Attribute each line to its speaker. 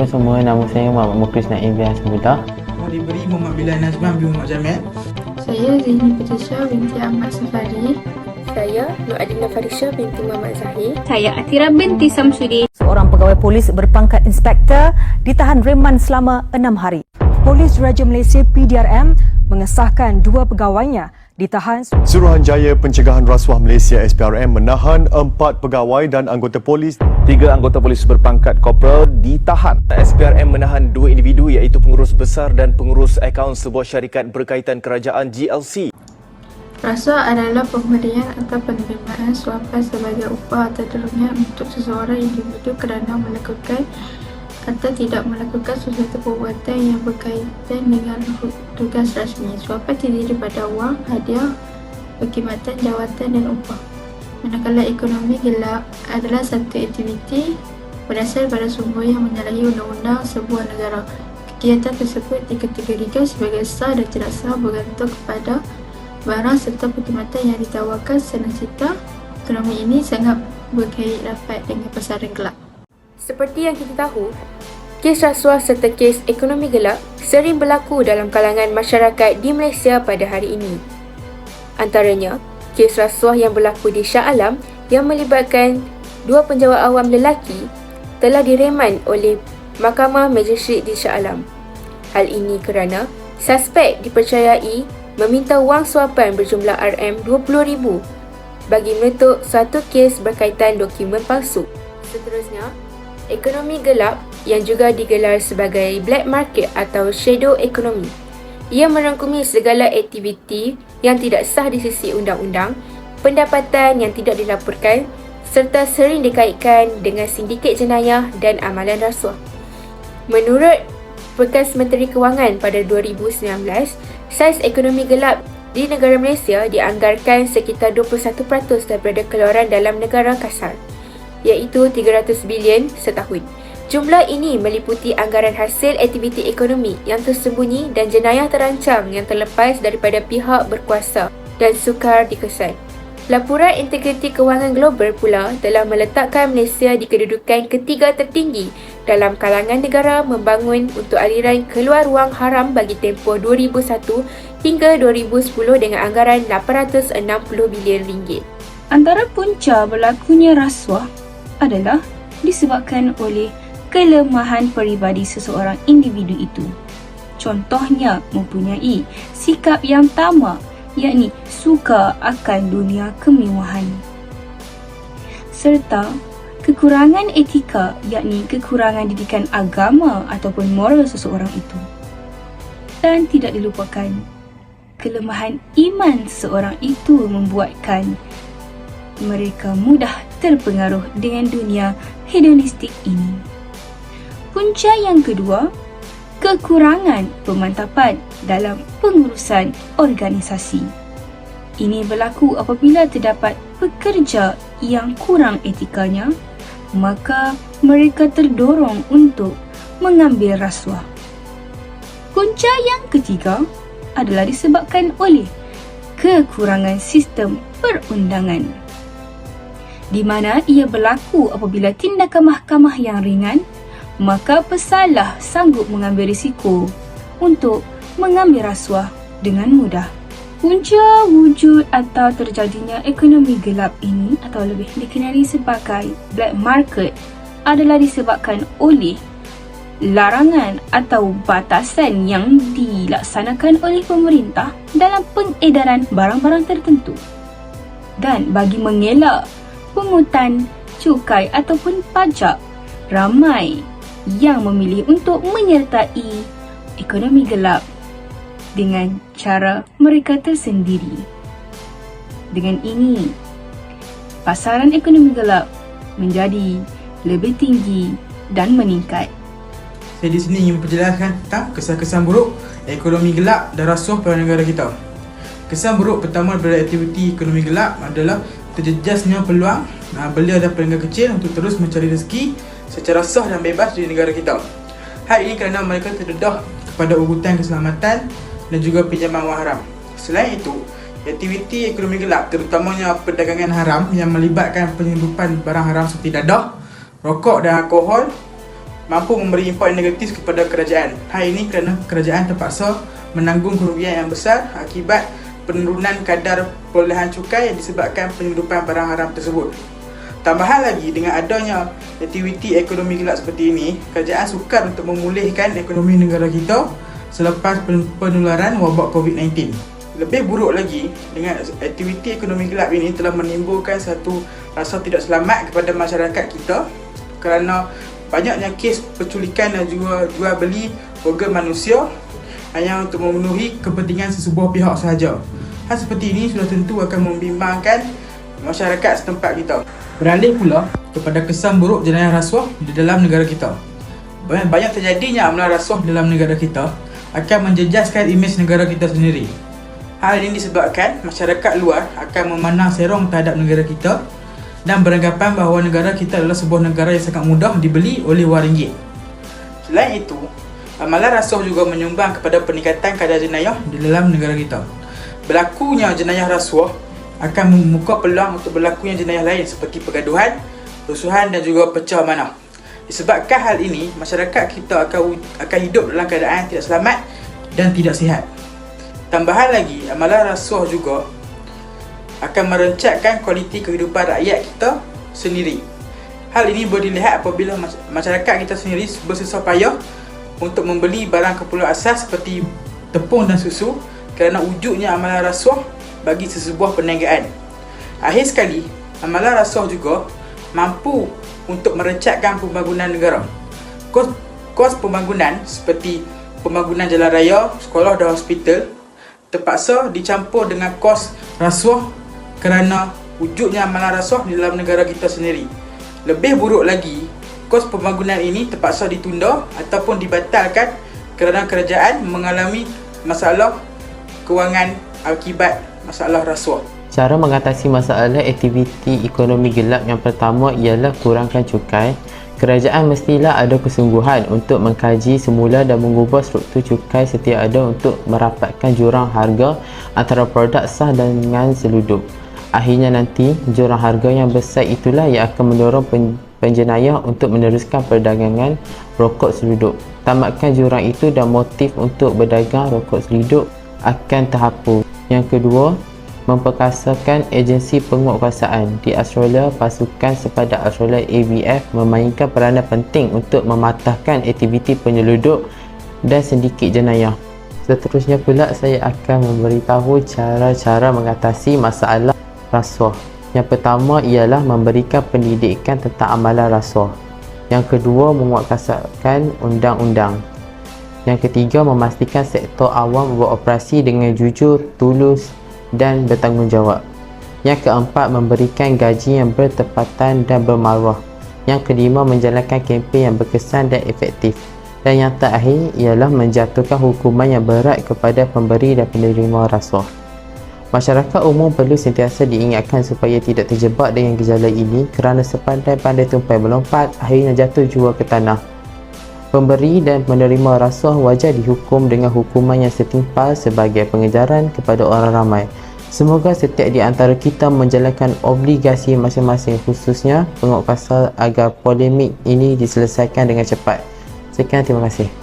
Speaker 1: Assalamualaikum semua, nama saya Muhammad Mukris Naim bin Hasbudah.
Speaker 2: Nama diberi Muhammad Bilal Nazman bin Muhammad Jamil.
Speaker 3: Saya Zaini Patricia binti Ahmad Safari.
Speaker 4: Saya Nur Adina Farisha binti Muhammad Zahir.
Speaker 5: Saya Atira binti Samsudin.
Speaker 6: Seorang pegawai polis berpangkat inspektor ditahan reman selama 6 hari. Polis Raja Malaysia PDRM mengesahkan 2 pegawainya ditahan.
Speaker 7: Suruhanjaya Pencegahan Rasuah Malaysia SPRM menahan 4 pegawai dan anggota polis.
Speaker 8: 3 anggota polis berpangkat korporal ditahan. SPRM menahan 2 individu iaitu pengurus besar dan pengurus akaun sebuah syarikat berkaitan kerajaan GLC.
Speaker 3: Rasuah adalah pemberian atau penerimaan suapan sebagai upah atau terunya untuk seseorang individu kerana melakukan atau tidak melakukan sesuatu perbuatan yang berkaitan dengan tugas rasmi. Suapan terdiri pada wang, hadiah, perkhidmatan, jawatan dan upah. Manakala ekonomi gelap adalah satu aktiviti berdasar pada sumber yang menyalahi undang-undang sebuah negara. Kegiatan tersebut dikategorikan sebagai sah dan tidak sah bergantung kepada barang serta perkhidmatan yang ditawarkan. Senang cerita, ekonomi ini sangat berkait rapat dengan pasaran gelap.
Speaker 4: Seperti yang kita tahu, kes rasuah serta kes ekonomi gelap sering berlaku dalam kalangan masyarakat di Malaysia pada hari ini. Antaranya, kes rasuah yang berlaku di Shah Alam yang melibatkan 2 penjawat awam lelaki telah direman oleh Mahkamah Magistrate di Shah Alam. Hal ini kerana suspek dipercayai meminta wang suapan berjumlah RM20,000 bagi menutup suatu kes berkaitan dokumen palsu. Seterusnya, ekonomi gelap yang juga digelar sebagai black market atau shadow economy. Ia merangkumi segala aktiviti yang tidak sah di sisi undang-undang, pendapatan yang tidak dilaporkan serta sering dikaitkan dengan sindiket jenayah dan amalan rasuah. Menurut Bekas Menteri Kewangan pada 2019, saiz ekonomi gelap di negara Malaysia dianggarkan sekitar 21% daripada keluaran dalam negara kasar, iaitu 300 bilion setahun. Jumlah ini meliputi anggaran hasil aktiviti ekonomi yang tersembunyi dan jenayah terancam yang terlepas daripada pihak berkuasa dan sukar dikesan. Laporan Integriti Kewangan Global pula telah meletakkan Malaysia di kedudukan ketiga tertinggi dalam kalangan negara membangun untuk aliran keluar wang haram bagi tempoh 2001 hingga 2010 dengan anggaran RM860 bilion.
Speaker 5: Antara punca berlakunya rasuah adalah disebabkan oleh kelemahan peribadi seseorang individu itu. Contohnya mempunyai sikap yang tamak, yakni suka akan dunia kemewahan, serta kekurangan etika, yakni kekurangan didikan agama ataupun moral seseorang itu. Dan tidak dilupakan, kelemahan iman seseorang itu membuatkan mereka mudah terpengaruh dengan dunia hedonistik ini. Punca yang kedua, kekurangan pemantapan dalam pengurusan organisasi. Ini berlaku apabila terdapat pekerja yang kurang etikanya, maka mereka terdorong untuk mengambil rasuah. Punca yang ketiga adalah disebabkan oleh kekurangan sistem perundangan, di mana ia berlaku apabila tindakan mahkamah yang ringan, maka pesalah sanggup mengambil risiko untuk mengambil rasuah dengan mudah. Punca wujud atau terjadinya ekonomi gelap ini atau lebih dikenali sebagai black market adalah disebabkan oleh larangan atau batasan yang dilaksanakan oleh pemerintah dalam pengedaran barang-barang tertentu. Dan bagi mengelak pungutan cukai ataupun pajak, ramai yang memilih untuk menyertai ekonomi gelap dengan cara mereka tersendiri. Dengan ini, pasaran ekonomi gelap menjadi lebih tinggi dan meningkat.
Speaker 2: Saya di sini ingin memperjelaskan tentang kesan-kesan buruk ekonomi gelap dan rasuah pada negara kita. Kesan buruk pertama daripada aktiviti ekonomi gelap adalah terjejasnya peluang belia dan pengguna kecil untuk terus mencari rezeki secara sah dan bebas di negara kita. Hal ini kerana mereka terdedah kepada urutan keselamatan dan juga pinjaman wang haram. Selain itu, aktiviti ekonomi gelap terutamanya perdagangan haram yang melibatkan penyelundupan barang haram seperti dadah, rokok dan alkohol mampu memberi impak yang negatif kepada kerajaan. Hal ini kerana kerajaan terpaksa menanggung kerugian yang besar akibat penurunan kadar perolehan cukai yang disebabkan penyeludupan barang haram tersebut. Tambahan lagi, dengan adanya aktiviti ekonomi gelap seperti ini, kerajaan sukar untuk memulihkan ekonomi negara kita selepas penularan wabak COVID-19. Lebih buruk lagi, dengan aktiviti ekonomi gelap ini telah menimbulkan satu rasa tidak selamat kepada masyarakat kita kerana banyaknya kes penculikan dan jual beli organ manusia hanya untuk memenuhi kepentingan sesebuah pihak sahaja. Hal seperti ini sudah tentu akan membimbangkan masyarakat setempat kita. Beralih pula kepada kesan buruk jenayah rasuah di dalam negara kita. Banyak terjadinya amalan rasuah dalam negara kita akan menjejaskan imej negara kita sendiri. Hal ini disebabkan masyarakat luar akan memandang serong terhadap negara kita dan beranggapan bahawa negara kita adalah sebuah negara yang sangat mudah dibeli oleh wang ringgit. Selain itu, amalan rasuah juga menyumbang kepada peningkatan kadar jenayah di dalam negara kita. Berlakunya jenayah rasuah akan membuka peluang untuk berlakunya jenayah lain seperti pergaduhan, kerusuhan dan juga pecah amanah. Disebabkan hal ini, masyarakat kita akan hidup dalam keadaan tidak selamat dan tidak sihat. Tambahan lagi, amalan rasuah juga akan meroncakkan kualiti kehidupan rakyat kita sendiri. Hal ini boleh dilihat apabila masyarakat kita sendiri bersusah payah untuk membeli barang keperluan asas seperti tepung dan susu kerana wujudnya amalan rasuah bagi sesebuah perniagaan. Akhir sekali, amalan rasuah juga mampu untuk meroncakkan pembangunan negara. Kos pembangunan seperti pembangunan jalan raya, sekolah dan hospital terpaksa dicampur dengan kos rasuah kerana wujudnya amalan rasuah di dalam negara kita sendiri. Lebih buruk lagi, kos pembangunan ini terpaksa ditunda ataupun dibatalkan kerana kerajaan mengalami masalah kewangan akibat masalah rasuah.
Speaker 1: Cara mengatasi masalah aktiviti ekonomi gelap yang pertama ialah kurangkan cukai. Kerajaan mestilah ada kesungguhan untuk mengkaji semula dan mengubah struktur cukai setia ada untuk merapatkan jurang harga antara produk sah dengan seluduk. Akhirnya nanti, jurang harga yang besar itulah yang akan mendorong penjenayah untuk meneruskan perdagangan rokok seluduk. Tamatkan jurang itu dan motif untuk berdagang rokok seluduk akan terhapus. Yang kedua, memperkasakan agensi penguatkuasaan. Di Australia, pasukan sepadan Australia ABF memainkan peranan penting untuk mematahkan aktiviti penyelundup dan sindiket jenayah. Seterusnya pula, saya akan memberitahu cara-cara mengatasi masalah rasuah. Yang pertama ialah memberikan pendidikan tentang amalan rasuah. Yang kedua, menguatkuasakan undang-undang. Yang ketiga, memastikan sektor awam beroperasi dengan jujur, tulus dan bertanggungjawab. Yang keempat, memberikan gaji yang bertepatan dan bermaruah. Yang kelima, menjalankan kempen yang berkesan dan efektif. Dan yang terakhir ialah menjatuhkan hukuman yang berat kepada pemberi dan penerima rasuah. Masyarakat umum perlu sentiasa diingatkan supaya tidak terjebak dengan gejala ini kerana sepandai-pandai tumpai melompat, akhirnya jatuh jua ke tanah. Pemberi dan penerima rasuah wajar dihukum dengan hukuman yang setimpal sebagai pengejaran kepada orang ramai. Semoga setiap di antara kita menjalankan obligasi masing-masing, khususnya penguatkuasa agar polemik ini diselesaikan dengan cepat. Sekian, terima kasih.